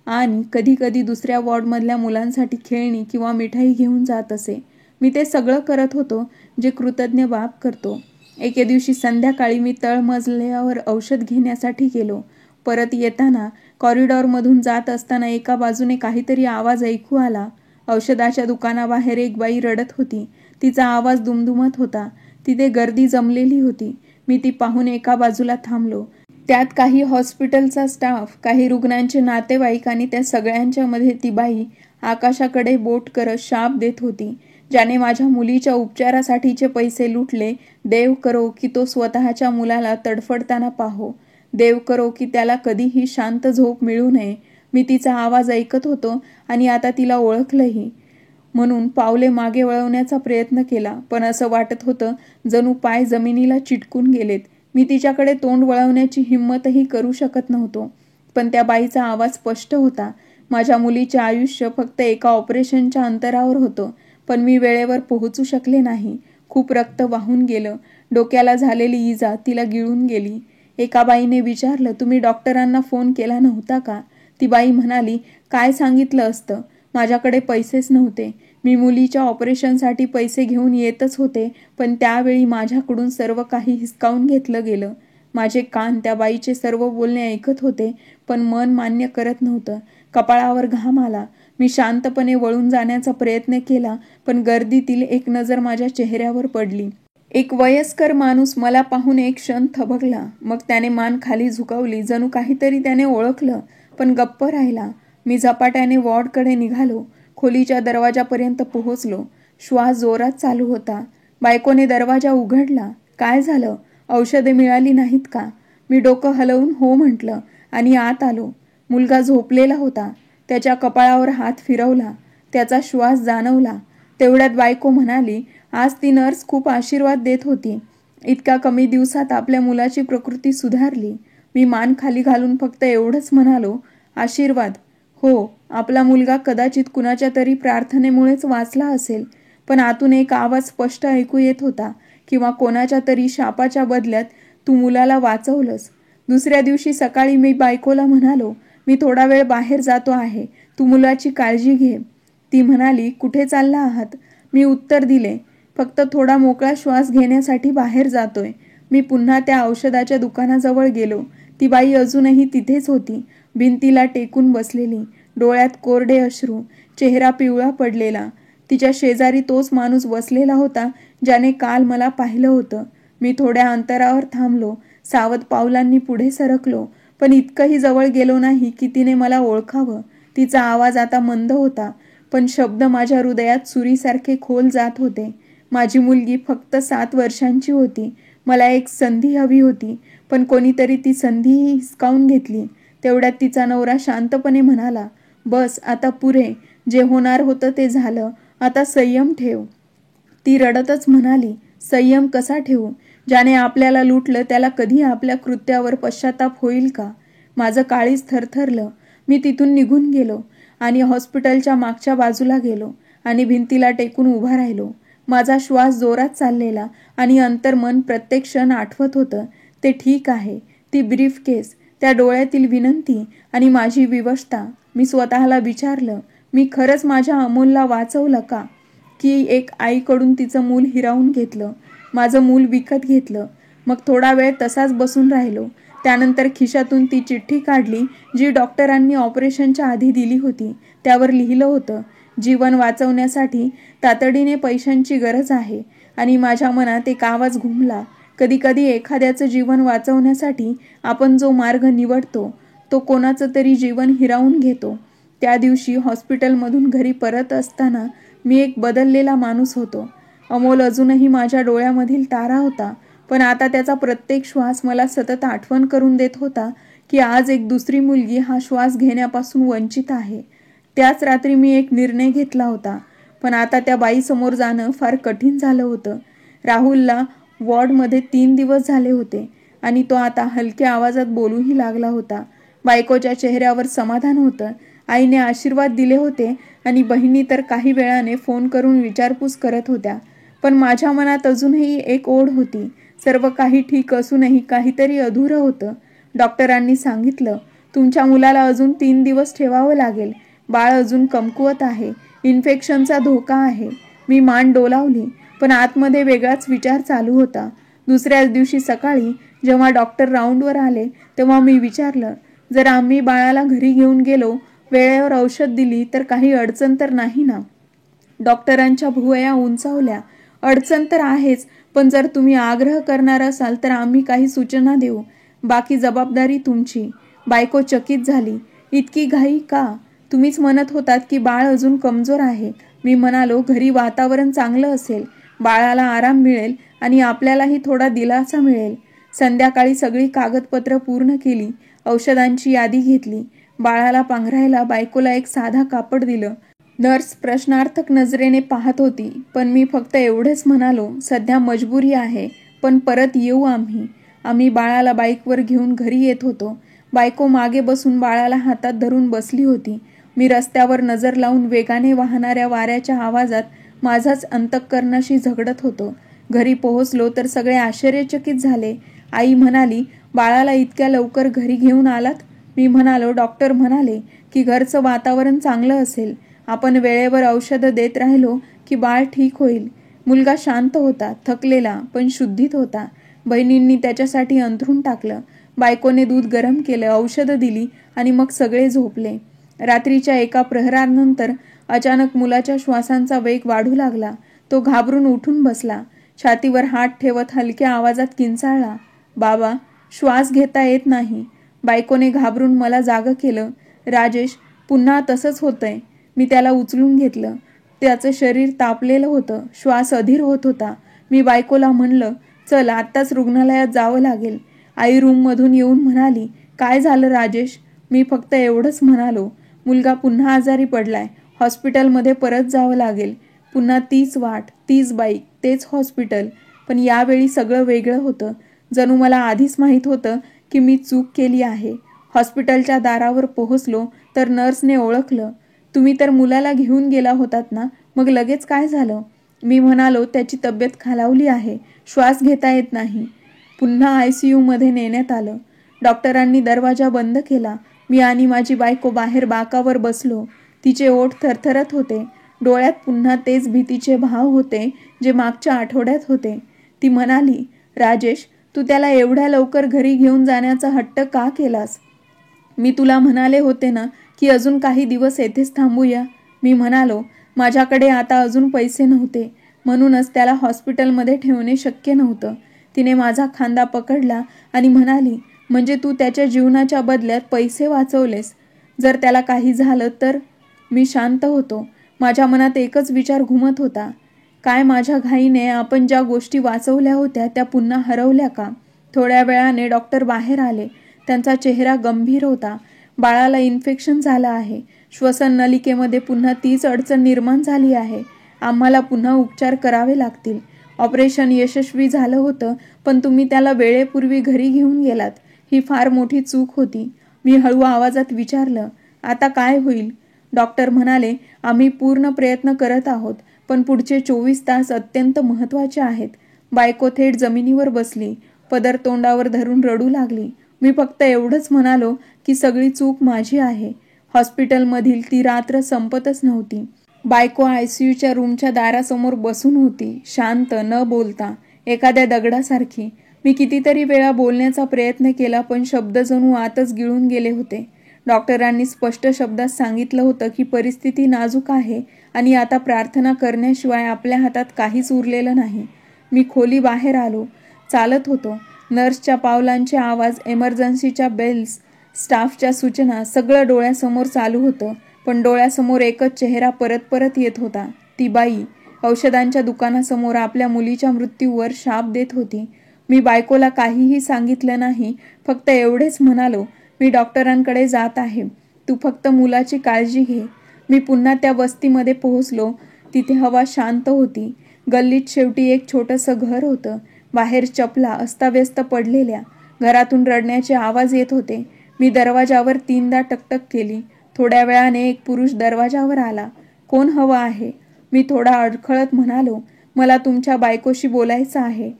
आणि कधी कधी दुसऱ्या वॉर्डमधल्या मुलांसाठी खेळणी किंवा मिठाई घेऊन जात असे. मी ते सगळं करत होतो जे कृतज्ञ बाप करतो. एके दिवशी संध्याकाळी मी तळमजल्यावर औषध घेण्यासाठी गेलो. परत येताना कॉरिडॉरमधून जात असताना एका बाजूने काहीतरी आवाज ऐकू आला. औषधाच्या दुकानाबाहेर एक बाई रडत होती. तिचा आवाज दुमदुमत होता. तिथे गर्दी जमलेली होती. मी ती पाहून एका बाजूला थांबलो. त्यात काही हॉस्पिटलचा स्टाफ, काही रुग्णांचे नातेवाईक आणि त्या सगळ्यांच्या मध्ये ती बाई आकाशाकडे बोट करत शाप देत होती. ज्याने माझ्या मुलीच्या उपचारासाठीचे पैसे लुटले, देव करो की तो स्वतःच्या मुलाला तडफडताना पाहो. देव करो की त्याला कधीही शांत झोप मिळू नये. मी तिचा आवाज ऐकत होतो आणि आता तिला ओळखलंही. म्हणून पावले मागे वळवण्याचा प्रयत्न केला, पण असं वाटत होतं जणू पाय जमिनीला चिटकून गेलेत. मी तिच्याकडे तोंड वळवण्याची हिंमतही करू शकत नव्हतो. पण त्या बाईचा आवाज स्पष्ट होता. माझ्या मुलीचे आयुष्य फक्त एका ऑपरेशनच्या अंतरावर होतं, पण मी वेळेवर पोहोचू शकले नाही. खूप रक्त वाहून गेलं. डोक्याला झालेली इजा तिला गिळून गेली. एका बाईने विचारलं, तुम्ही डॉक्टरांना फोन केला नव्हता का? ती बाई म्हणाली, काय सांगितलं असतं? माझ्याकडे पैसेच नव्हते. मी मुलीच्या ऑपरेशनसाठी पैसे घेऊन येतच होते, पण त्यावेळी माझ्याकडून सर्व काही हिसकावून घेतलं गेलं. माझे कान त्या बाईचे सर्व बोलणे ऐकत होते, पण मन मान्य करत नव्हतं. कपाळावर घाम आला. मी शांतपणे वळून जाण्याचा प्रयत्न केला, पण गर्दीतील एक नजर माझ्या चेहऱ्यावर पडली. एक वयस्कर माणूस मला पाहून एक क्षण थबकला. मग त्याने मान खाली झुकवली, जणू काहीतरी त्याने ओळखलं, पण गप्प राहिला. मी झपाट्याने वॉर्डकडे निघालो. खोलीच्या दरवाजापर्यंत पोहोचलो. श्वास जोरात चालू होता. बायकोने दरवाजा उघडला. काय झालं? औषधे मिळाली नाहीत का? मी डोकं हलवून हो म्हटलं आणि आत आलो. मुलगा झोपलेला होता. त्याच्या कपाळावर हात फिरवला. त्याचा श्वास जाणवला. तेवढ्यात बायको म्हणाली, आज ती नर्स खूप आशीर्वाद देत होती. इतक्या कमी दिवसात आपल्या मुलाची प्रकृती सुधारली. मी मान खाली घालून फक्त एवढंच म्हणालो, आशीर्वाद? हो, आपला मुलगा कदाचित कुणाच्या तरी प्रार्थनेमुळेच वाचला असेल. पण आतून एक आवाज स्पष्ट ऐकू येत होता, किंवा कोणाच्या तरी शापाच्या बदल्यात तू मुलाला वाचवलंस. दुसऱ्या दिवशी सकाळी मी बायकोला म्हणालो, मी थोडा वेळ बाहेर जातो आहे, तू मुलाची काळजी घे. ती म्हणाली, कुठे चालला आहात? मी उत्तर दिले, फक्त थोडा मोकळा श्वास घेण्यासाठी बाहेर जातोय. मी पुन्हा त्या औषधाच्या दुकानाजवळ गेलो. ती बाई अजूनही तिथेच होती, भिंतीला टेकून बसलेली, डोळ्यात कोरडे अश्रू, चेहरा पिवळा पडलेला. तिच्या शेजारी तोच माणूस बसलेला होता ज्याने काल मला पाहिलं होतं. मी थोड्या अंतरावर थांबलो, सावध पावलांनी पुढे सरकलो, पण इतकंही जवळ गेलो नाही की तिने मला ओळखावं. तिचा आवाज आता मंद होता, पण शब्द माझ्या हृदयात सुरीसारखे खोल जात होते. माझी मुलगी फक्त 7 वर्षांची होती. मला एक संधी हवी होती, पण कोणीतरी ती संधीही हिसकावून घेतली. तेवढ्यात तिचा नवरा शांतपणे म्हणाला, बस आता पुरे, जे होणार होतं ते झालं, आता संयम ठेव. ती रडतच म्हणाली, संयम कसा ठेवू? ज्याने आपल्याला लुटलं त्याला कधी आपल्या कृत्यावर पश्चाताप होईल का? माझं काळीज थरथरलं. मी तिथून निघून गेलो आणि हॉस्पिटलच्या मागच्या बाजूला गेलो आणि भिंतीला टेकून उभा राहिलो. माझा श्वास जोरात चाललेला आणि अंतर्मन प्रत्येक क्षण आठवत होतं, ते ठीक आहे, ती ब्रीफकेस, त्या डोळ्यातील विनंती आणि माझी विवशता. मी स्वतःला विचारलं, मी खरंच माझ्या अमोलला वाचवलं का? की एक आईकडून तिचं मूल हिरावून घेतलं, माझं मूल विकत घेतलं? मग थोडा वेळ तसाच बसून राहिलो. त्यानंतर खिशातून ती चिठ्ठी काढली जी डॉक्टरांनी ऑपरेशनच्या आधी दिली होती. त्यावर लिहिलं होतं, जीवन वाचवण्यासाठी तातडीने पैशांची गरज आहे. आणि माझ्या मनात एक आवाज घुमला, कधी कधी एखाद्याचं जीवन वाचवण्यासाठी आपण जो मार्ग निवडतो तो कोणाचं तरी जीवन हिरावून घेतो. त्या दिवशी हॉस्पिटलमधून घरी परत असताना मी एक बदललेला माणूस होतो. अमोल अजूनही माझ्या डोळ्यामधील तारा होता, पण आता त्याचा प्रत्येक श्वास मला सतत आठवण करून देत होता की आज एक दुसरी मुलगी हा श्वास घेण्यापासून वंचित आहे. त्याच रात्री मी एक निर्णय घेतला होता, पण आता त्या बाईसमोर जाणं फार कठीण झालं होतं. राहुलला वॉर्डमध्ये 3 दिवस झाले होते आणि तो आता हलक्या आवाजात बोलूही लागला होता. बायकोच्या चेहऱ्यावर समाधान होतं. आईने आशीर्वाद दिले होते आणि बहिणी तर काही वेळाने फोन करून विचारपूस करत होत्या. पण माझ्या मनात अजूनही एक ओढ होती. सर्व काही ठीक असूनही काहीतरी अधुरं होतं. डॉक्टरांनी सांगितलं, तुमच्या मुलाला अजून 3 दिवस ठेवावं लागेल. बाळ अजून कमकुवत आहे. इन्फेक्शनचा धोका आहे. मी मान डोलावली, पण आतमध्ये वेगळाच विचार चालू होता. दुसऱ्याच दिवशी सकाळी जेव्हा डॉक्टर राऊंडवर आले तेव्हा मी विचारलं, जर आम्ही बाळाला घरी घेऊन गेलो, वेळेवर औषध दिली तर काही अडचण तर नाही ना? डॉक्टरांच्या भुवया उंचावल्या. अडचण तर आहेच, पण जर तुम्ही आग्रह करणार असाल तर आम्ही काही सूचना देऊ. बाकी जबाबदारी तुमची. बायको चकित झाली. इतकी घाई का? तुम्हीच म्हणत होतात की बाळ अजून कमजोर आहे. मी म्हणालो, घरी वातावरण चांगलं असेल, बाळाला आराम मिळेल आणि आपल्यालाही थोडा दिलासा मिळेल. संध्याकाळी सगळी कागदपत्र पूर्ण केली. औषधांची यादी घेतली. बाळाला पांघरायला बायकोला एक साधा कापड दिलं. नर्स प्रश्नार्थक नजरेने पाहत होती, पण मी फक्त एवढेच म्हणालो, सध्या मजबुरी आहे, पण परत येऊ आम्ही. आम्ही बाळाला बाईकवर घेऊन घरी येत होतो. बायको मागे बसून बाळाला हातात धरून बसली होती. मी रस्त्यावर नजर लावून वेगाने वाहणाऱ्या वाऱ्याच्या आवाजात माझाच अंतःकरणाशी झगडत होतो. घरी पोहोचलो तर सगळे आश्चर्यचकित झाले. आई म्हणाली, बाळाला इतक्या लवकर घरी घेऊन आलात? मी म्हणालो, डॉक्टर म्हणाले की घरचं वातावरण चांगलं असेल. आपण वेळेवर औषधं देत राहिलो की बाळ ठीक होईल. मुलगा शांत होता, थकलेला, पण शुद्धीत होता. बहिणींनी त्याच्यासाठी अंथरूण टाकलं. बायकोने दूध गरम केलं, औषधं दिली आणि मग सगळे झोपले. रात्रीच्या एका प्रहरानंतर अचानक मुलाच्या श्वासांचा वेग वाढू लागला. तो घाबरून उठून बसला. छातीवर हात ठेवत हलक्या आवाजात किंचाळला, बाबा, श्वास घेता येत नाही. बायकोने घाबरून मला जागं केलं. राजेश, पुन्हा तसंच होतंय. मी त्याला उचलून घेतलं. त्याचं शरीर तापलेलं होतं. श्वास अधीर होत होता. मी बायकोला म्हणलं, चल आत्ताच रुग्णालयात जावं लागेल. आई रूममधून येऊन म्हणाली, काय झालं राजेश? मी फक्त एवढंच म्हणालो, मुलगा पुन्हा आजारी पडलाय. हॉस्पिटलमध्ये परत जावं लागेल. पुन्हा तीच वाट, तीच बाईक, तेच हॉस्पिटल. पण यावेळी सगळं वेगळं होतं. जणू मला आधीच माहीत होतं की मी चूक केली आहे. हॉस्पिटलच्या दारावर पोहोचलो तर नर्सने ओळखलं. तुम्ही तर मुलाला घेऊन गेला होतात ना, मग लगेच काय झालं? मी म्हणालो, त्याची तब्येत खालावली आहे, श्वास घेता येत नाही. पुन्हा ICU मध्ये नेण्यात आलं. डॉक्टरांनी दरवाजा बंद केला. मी आणि माझी बायको बाहेर बाकावर बसलो. तिचे ओठ थरथरत होते. डोळ्यात पुन्हा तेच भीतीचे भाव होते जे मागच्या आठवड्यात होते. ती म्हणाली, राजेश, तू त्याला एवढ्या लवकर घरी घेऊन जाण्याचा हट्ट का केलास? मी तुला म्हणाले होते ना की अजून काही दिवस येथेच थांबूया. मी म्हणालो, माझ्याकडे आता अजून पैसे नव्हते, म्हणूनच त्याला हॉस्पिटलमध्ये ठेवणे शक्य नव्हतं. तिने माझा खांदा पकडला आणि म्हणाली, म्हणजे तू त्याच्या जीवनाच्या बदल्यात पैसे वाचवलेस? जर त्याला काही झालं तर? मी शांत होतो. माझ्या मनात एकच विचार घुमत होता, काय माझ्या घाईने आपण ज्या गोष्टी वाचवल्या होत्या त्या पुन्हा हरवल्या का? थोड्या वेळाने डॉक्टर बाहेर आले. त्यांचा चेहरा गंभीर होता. बाळाला इन्फेक्शन झालं आहे. श्वसन नलिकेमध्ये पुन्हा तीच अडचण निर्माण झाली आहे. आम्हाला पुन्हा उपचार करावे लागतील. ऑपरेशन यशस्वी झालं होतं, पण तुम्ही त्याला वेळेपूर्वी घरी घेऊन गेलात. ही फार मोठी चूक होती. मी हळू आवाजात विचारलं, आता काय होईल? डॉक्टर म्हणाले, आम्ही पूर्ण प्रयत्न करत आहोत, पण पुढचे 24 तास अत्यंत महत्त्वाचे आहेत. बायको थेट जमिनीवर बसली. पदर तोंडावर धरून रडू लागली. मी फक्त एवढंच म्हणालो की सगळी चूक माझी आहे. हॉस्पिटलमधील ती रात्र संपतच नव्हती. बायको ICUच्या रूमच्या दारासमोर बसून होती, शांत, न बोलता, एखाद्या दगडासारखी. मी कितीतरी वेळा बोलण्याचा प्रयत्न केला, पण शब्द जणू आतच गिळून गेले होते. डॉक्टरांनी स्पष्ट शब्दात सांगितलं होतं की परिस्थिती नाजूक आहे आणि आता प्रार्थना करण्याशिवाय आपल्या हातात काहीच उरलेलं नाही. मी खोली बाहेर आलो. चालत होतो. नर्सच्या पावलांचे आवाज, इमर्जन्सीच्या बेल्स, स्टाफच्या सूचना, सगळं डोळ्यासमोर चालू होतं. पण डोळ्यासमोर एकच चेहरा परत परत येत होता. ती बाई औषधांच्या दुकानासमोर आपल्या मुलीच्या मृत्यूवर शाप देत होती. मी बायकोला काहीही सांगितलं नाही. फक्त एवढेच म्हणालो, मी डॉक्टरांकडे जात आहे. तू फक्त मुलाची काळजी घे. मी पुन्हा त्या वस्तीमध्ये पोहोचलो. तिथे हवा शांत होती. गल्लीत शेवटी एक छोटंसं घर होतं. बाहेर चपला अस्ताव्यस्त पडलेल्या. घरातून रडण्याचे आवाज येत होते. मी दरवाजावर 3दा टकटक केली. थोड्या वेळाने एक पुरुष दरवाजावर आला. कोण हवं आहे? मी थोडा अडखळत म्हणालो, मला तुमच्या बायकोशी बोलायचं आहे.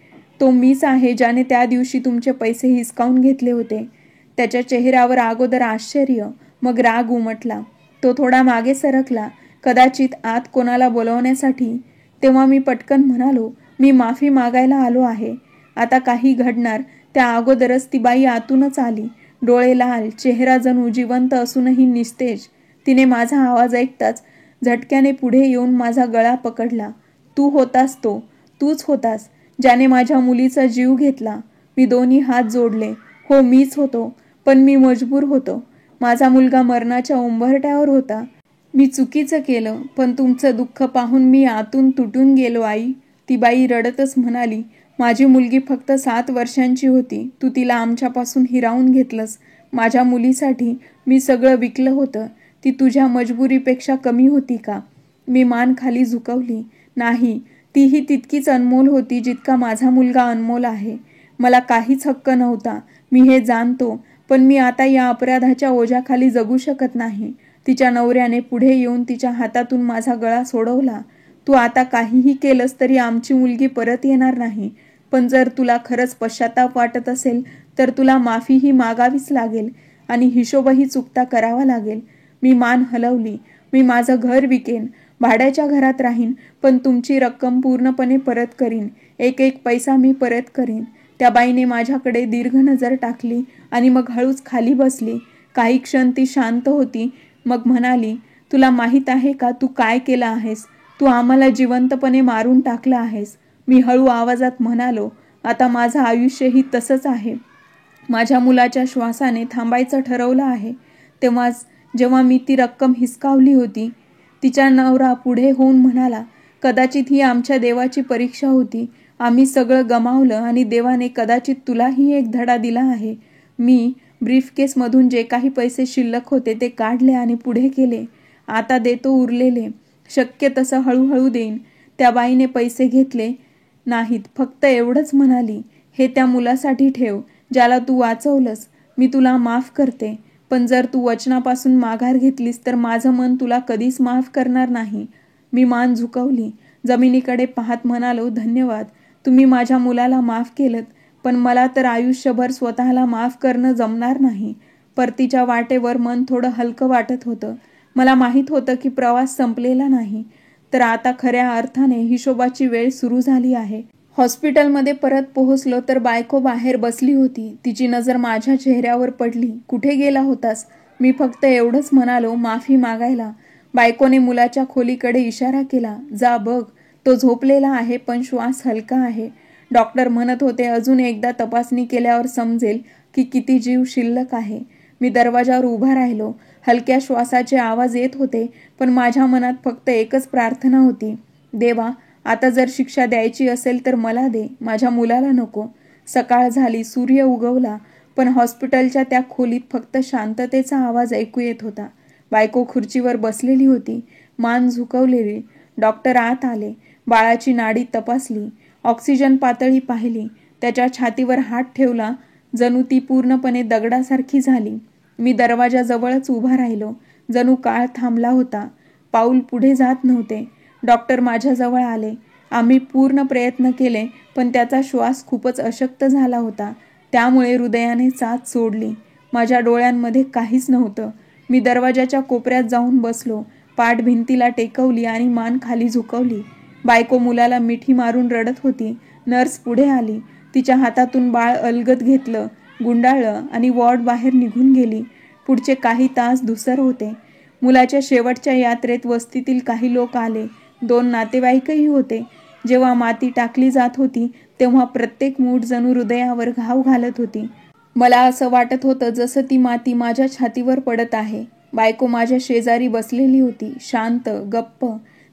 तो मीच आहे ज्याने त्या दिवशी तुमचे पैसे हिसकावून घेतले होते. त्याच्या चेहऱ्यावर अगोदर आश्चर्य, मग राग उमटला. तो थोडा मागे सरकला, कदाचित आत कोणाला बोलवण्यासाठी. तेव्हा मी पटकन म्हणालो, मी माफी मागायला आलो आहे. आता काही घडणार त्या अगोदरच ती बाई आतूनच आली. डोळे लाल, चेहरा जणू जिवंत असूनही निस्तेज. तिने माझा आवाज ऐकताच झटक्याने पुढे येऊन माझा गळा पकडला. तू होतास तो, तूच होतास ज्याने माझ्या मुलीचा जीव घेतला. मी दोन्ही हात जोडले. हो, मीच होतो, पण मी मजबूर होतो. माझा मुलगा मरणाच्या उंबरठ्यावर होता. मी चुकीचं केलं, पण तुमचं दुःख पाहून मी आतून तुटून गेलो आई. ती बाई रडतच म्हणाली, माझी मुलगी फक्त 7 वर्षांची होती. तू तिला आमच्यापासून हिरावून घेतलंस. माझ्या मुलीसाठी मी सगळं विकलं होतं. ती तुझ्या मजबुरीपेक्षा कमी होती का? मी मान खाली झुकवली. नाही, तीही तितकीच अनमोल होती जितका माझा मुलगा अनमोल आहे. मला काहीच हक्क नव्हता, मी हे जाणतो, पण मी आता या अपराधाच्या ओझ्याखाली जगू शकत नाही. तिच्या नवऱ्याने पुढे येऊन तिच्या हातातून माझा गळा सोडवला. तू आता काहीही केलंस तरी आमची मुलगी परत येणार नाही. पण जर तुला खरंच पश्चाताप वाटत असेल तर तुला माफीही मागावीच लागेल आणि हिशोबही चुकता करावा लागेल. मी मान हलवली. मी माझं घर विकेन, भाड्याच्या घरात राहीन, पण तुमची रक्कम पूर्णपणे परत करीन. एक एक पैसा मी परत करीन. त्या बाईने माझ्याकडे दीर्घ नजर टाकली आणि मग हळूच खाली बसली. काही क्षण ती शांत होती, मग म्हणाली, तुला माहीत आहे का तू काय केलं आहेस? तू आम्हाला जिवंतपणे मारून टाकलं आहेस. मी हळू आवाजात म्हणालो, आता माझं आयुष्यही तसंच आहे. माझ्या मुलाच्या श्वासाने थांबायचं ठरवलं आहे. तेव्हाच जेव्हा मी ती रक्कम हिसकावली होती. तिचा नवरा पुढे होऊन म्हणाला, कदाचित ही आमच्या देवाची परीक्षा होती. आम्ही सगळं गमावलं आणि देवाने कदाचित तुलाही एक धडा दिला आहे. मी ब्रीफकेसमधून जे काही पैसे शिल्लक होते ते काढले आणि पुढे केले. आता देतो उरलेले. शक्य तसं हळूहळू देईन. त्या बाईने पैसे घेतले नाहीत, फक्त एवढंच म्हणाली, हे त्या मुलासाठी ठेव ज्याला तू वाचवलंस. मी तुला माफ करते, पण जर तू वचनापासून माघार घेतलीस तर माझं मन तुला कधीच माफ करणार नाही. मी मान झुकवली. जमिनीकडे पाहत म्हणालो, धन्यवाद. तुम्ही माझ्या मुलाला माफ केलंत, पण मला तर आयुष्यभर स्वतःला माफ करणं जमणार नाही. परतीच्या वाटेवर मन थोडं हलकं वाटत होतं. मला माहीत होतं की प्रवास संपलेला नाही, तर आता खऱ्या अर्थाने हिशोबाची वेळ सुरू झाली आहे. हॉस्पिटलमध्ये परत पोहोचलो तर बायको बाहेर बसली होती. तिची नजर माझ्या चेहऱ्यावर पडली. कुठे गेला होतास? मी फक्त एवढंच म्हणालो, माफी मागायला. बायकोने मुलाच्या खोलीकडे इशारा केला. जा बघ, तो झोपलेला आहे पण श्वास हलका आहे. डॉक्टर म्हणत होते अजून एकदा तपासणी केल्यावर समजेल की किती जीव शिल्लक आहे. मी दरवाजावर उभा राहिलो. हलक्या श्वासाचे आवाज येत होते, पण माझ्या मनात फक्त एकच प्रार्थना होती, देवा, आता जर शिक्षा द्यायची असेल तर मला दे, माझ्या मुलाला नको. सकाळ झाली, सूर्य उगवला, पण हॉस्पिटलच्या त्या खोलीत फक्त शांततेचा आवाज ऐकू येत होता. बायको खुर्चीवर बसलेली होती, मान झुकवलेली. डॉक्टर आत आले. बाळाची नाडी तपासली. ऑक्सिजन पातळी पाहिली. त्याच्या छातीवर हात ठेवला. जणू ती पूर्णपणे दगडासारखी झाली. मी दरवाजाजवळच उभा राहिलो. जणू काळ थांबला होता. पाऊल पुढे जात नव्हते. डॉक्टर माझ्याजवळ आले. आम्ही पूर्ण प्रयत्न केले, पण त्याचा श्वास खूपच अशक्त झाला होता. त्यामुळे हृदयाने साथ सोडली. माझ्या डोळ्यांमध्ये काहीच नव्हतं. मी दरवाजाच्या कोपऱ्यात जाऊन बसलो. पाठ भिंतीला टेकवली आणि मान खाली झुकवली. बायको मुलाला मिठी मारून रडत होती. नर्स पुढे आली. तिच्या हातातून बाळ अलगद घेतलं, गुंडाळलं आणि वॉर्ड बाहेर निघून गेली. पुढचे काही तास धुसर होते. मुलाच्या शेवटच्या यात्रेत वस्तीतील काही लोक आले. 2 नातेवाईकही होते. जेव्हा माती टाकली जात होती तेव्हा प्रत्येक मूठ जणू हृदयावर घाव घालत होती. मला असं वाटत होतं जसं ती माती माझ्या छातीवर पडत आहे. बायको माझ्या शेजारी बसलेली होती, शांत, गप्प.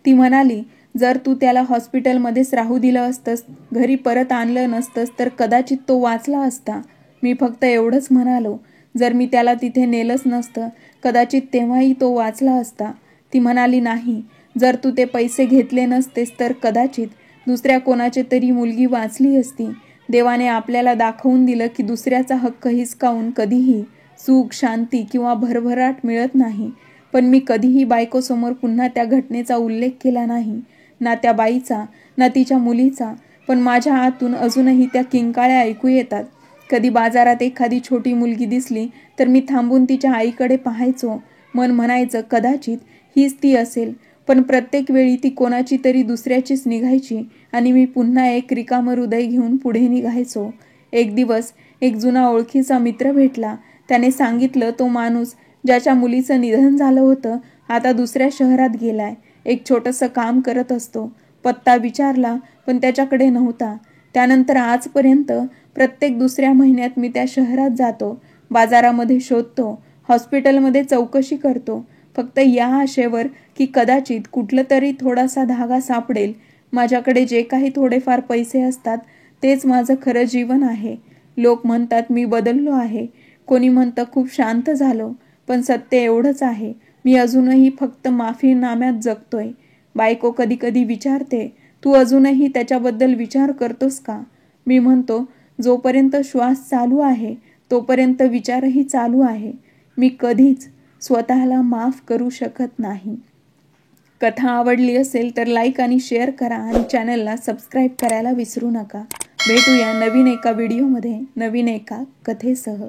ती म्हणाली, जर तू त्याला हॉस्पिटलमध्येच राहू दिलं असतंस, घरी परत आणलं नसतंस तर कदाचित तो वाचला असता. मी फक्त एवढंच म्हणालो, जर मी त्याला तिथे नेलंच नसतं कदाचित तेव्हाही तो वाचला असता. ती म्हणाली, नाही, जर तू ते पैसे घेतले नसतेस तर कदाचित दुसऱ्या कोणाची तरी मुलगी वाचली असती. देवाने आपल्याला दाखवून दिलं की दुसऱ्याचा हक्क हिसकावून कधीही सुख, शांती किंवा भरभराट मिळत नाही. पण मी कधीही बायकोसमोर पुन्हा त्या घटनेचा उल्लेख केला नाही, ना त्या बाईचा ना तिच्या मुलीचा. पण माझ्या आतून अजूनही त्या किंकाळ्या ऐकू येतात. कधी बाजारात एखादी छोटी मुलगी दिसली तर मी थांबून तिच्या आईकडे पाहायचो. मन म्हणायचं कदाचित हीच ती असेल. पण प्रत्येक वेळी ती कोणाची तरी दुसऱ्याचीच निघायची आणि मी पुन्हा एक रिकामं हृदय घेऊन पुढे निघायचो. एक दिवस एक जुना ओळखीचा मित्र भेटला. त्याने सांगितलं तो माणूस ज्याच्या मुलीचं निधन झालं होतं आता दुसऱ्या शहरात गेलाय. एक छोटंसं काम करत असतो. पत्ता विचारला पण त्याच्याकडे नव्हता. त्यानंतर आजपर्यंत प्रत्येक दुसऱ्या महिन्यात मी त्या शहरात जातो. बाजारामध्ये शोधतो, हॉस्पिटलमध्ये चौकशी करतो, फक्त या आशेवर की कदाचित कुठलं तरी थोडासा धागा सापडेल. माझ्याकडे जे काही थोडेफार पैसे असतात तेच माझं खरं जीवन आहे. लोक म्हणतात मी बदललो आहे, कोणी म्हणतं खूप शांत झालो. पण सत्य एवढंच आहे, मी अजूनही फक्त माफीनाम्यात जगतोय. बायको कधी कधी विचारते, तू अजूनही त्याच्याबद्दल विचार करतोस का? मी म्हणतो, जोपर्यंत श्वास चालू आहे तोपर्यंत विचारही चालू आहे. मी कधीच स्वतःला माफ करू शकत नाही. कथा आवडली असेल तर लाईक आणि शेअर करा आणि चॅनलला सबस्क्राईब करायला विसरू नका. भेटूया नवीन एका व्हिडिओमध्ये नवीन एका कथेसह.